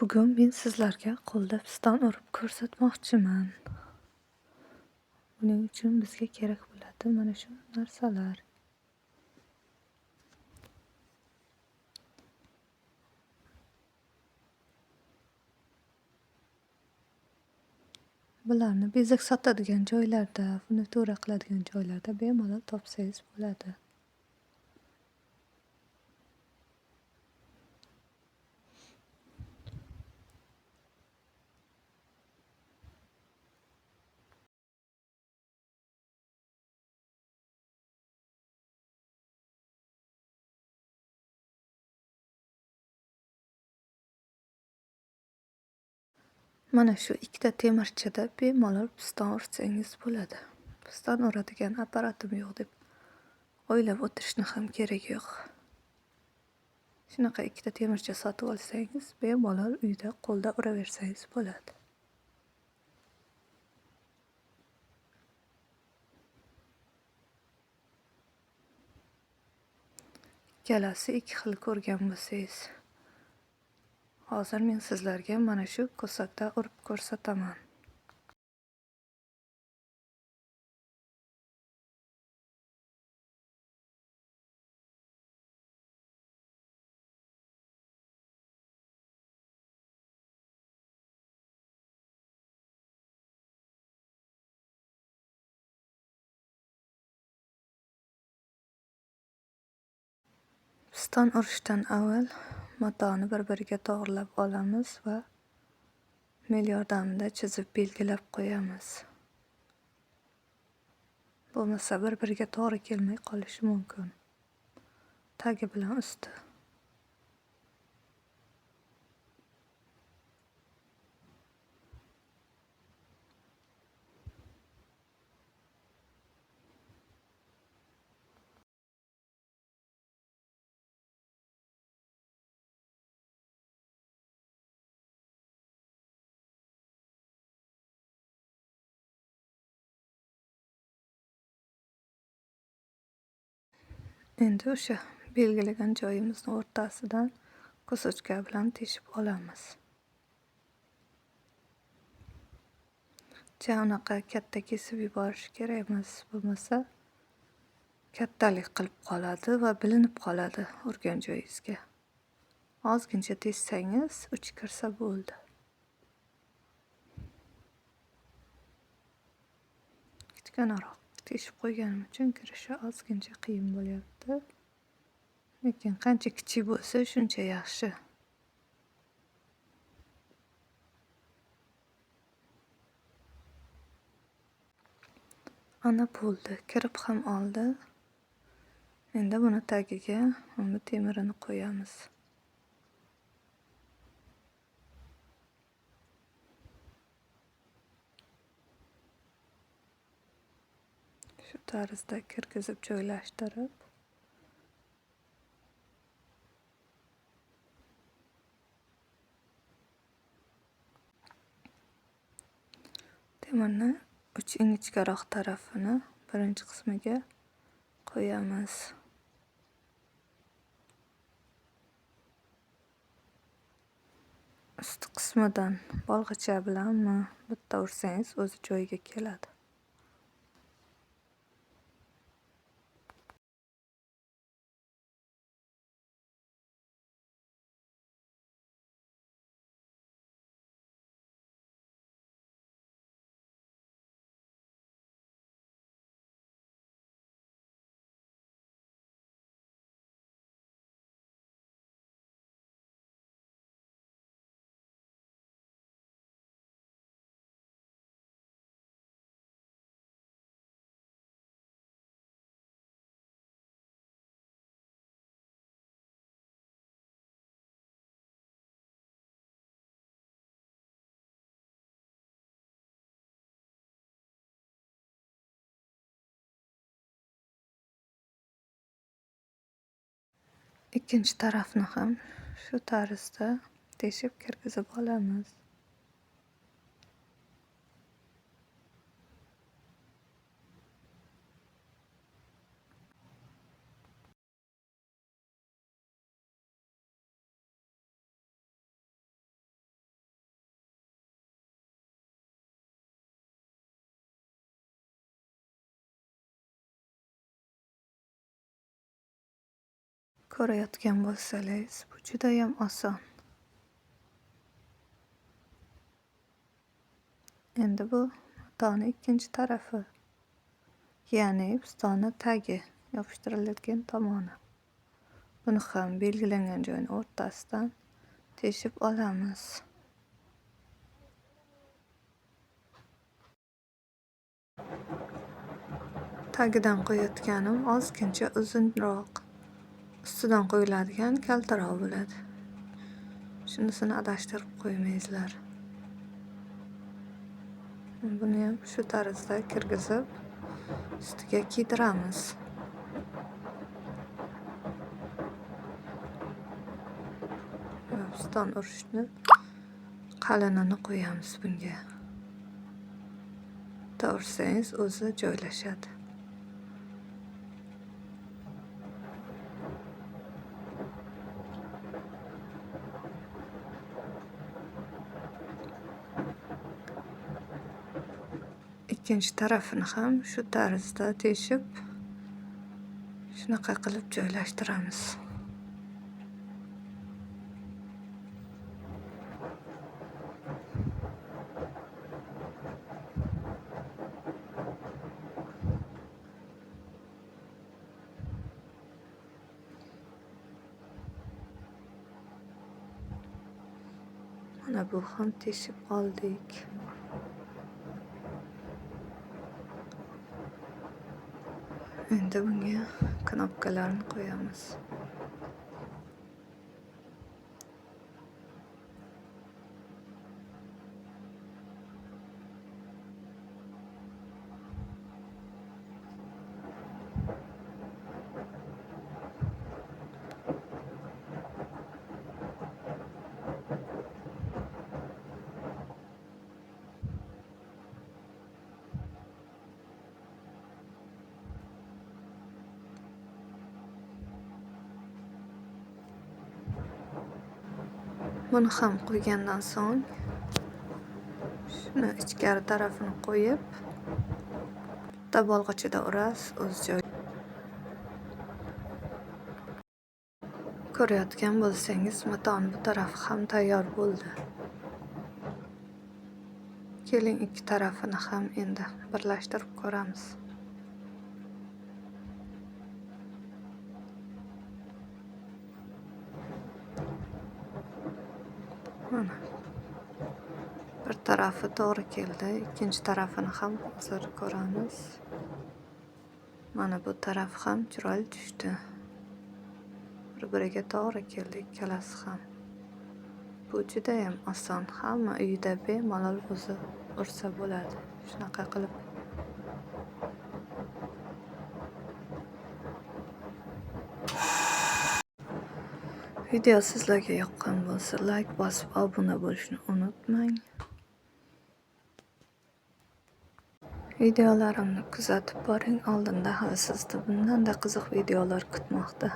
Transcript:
Bugun men sizlarga qo'lda piston urib ko'rsatmoqchiman. Buning uchun bizga kerak bo'ladi mana shu narsalar. Bularni bezak sotadigan joylarda, furnitura qiladigan joylarda bemalol topsangiz bo'ladi. Mana shu ikkita temirchida bemalol piston ursangiz bo'ladi. Piston uradigan apparatim yo'q deb o'ylab o'tirishni ham keragi yo'q. Shunaqa ikkita temirchi sotib olsangiz, bemalol uyda qo'lda uraversangiz bo'ladi. Ikkalasi ikki xil ko'rgan bo'lsangiz, hozir men sizlarga mana shu ko'sakda urib ko'rsataman. Piston urishdan avval matoni bir-biriga to'g'rilab olamiz va mel yordamida chizib belgilab qo'yamiz. Bo'lmasa bir-biriga to'g'ri kelmay qolishi mumkin. Tagi bilan usti. Endi o'sha belgilagan joyimizni o'rtasidan ko'sachka bilan teshib olamiz. Unaqa katta kesib yuborish kerak emas, bo'lmasa kattalik qilib qoladi va bilinib qoladi urgan joyingizga. Ozgincha teshsangiz, uchi kirsa bo'ldi. Kichkinaroq teshib qo'yganim uchun kirishi ozgincha qiyin bo'lyapti. Lekin qancha kichik bo'lsa, shuncha yaxshi. Ana bo'ldi, kirib ham oldi. Endi buni tagiga uni temirini qo'yamiz. Shu tarzda kirgizib joylashtirib, temirni ingichkaroq tarafini birinchi qismiga qo'yamiz. Usti qismidan bolg'acha bilanmi bitta ursangiz o'zi joyiga keladi. Ikkinchi tarafni ham shu tarzda teshib kirgizib olamiz. Ko'rayotgan bo'lsangiz, bu judayam oson. Endi bu matoni ikkinchi tarafi, ya'ni pistoni tagi yopishtiriladigan tomoni. Buni ham belgilangan joyning o'rtasidan teshib olamiz. Tagidan qo'yayotganim ozgincha uzunroq, ustidan qo'yiladigan kaltaroq bo'ladi. Shunisini adashtirib qo'ymaysizlar. Buni ham shu tarzda kirgizib, ustiga kiydiramiz. Piston urishni qalinini qo'yamiz bunga. Bitta ursangiz o'zi joylashadi. Ikkinchi tarafini ham shu tarzda teshib, shunaqa qilib joylashtiramiz. Mana bu ham teshib oldik. Endi bunga knopkalarni qo'yamiz. Buni ham qo'ygandan so'ng shuni ichkari tarafini qo'yib, bitta bolg'achida urasiz, o'z joyiga. Ko'rayotgan bo'lsangiz, maton bu tarafi ham tayyor bo'ldi. Keling, ikki tarafini ham endi birlashtirib ko'ramiz. Mana bir tarafi to'g'ri keldi, ikkinchi tarafini ham hozir ko'ramiz. Mana bu taraf ham chiroyli tushdi. Bir-biriga to'g'ri keldi ikkalasi ham. Bu juda ham oson, hamma uyida bemalol o'zi ursa bo'ladi. Shunaqa qilib. Video sizlarga yoqqan bo'lsa, like bosib, obuna bo'lishni unutmang. Videolarimni kuzatib boring. Oldinda hali sizni bundanda qiziq videolar kutmoqda.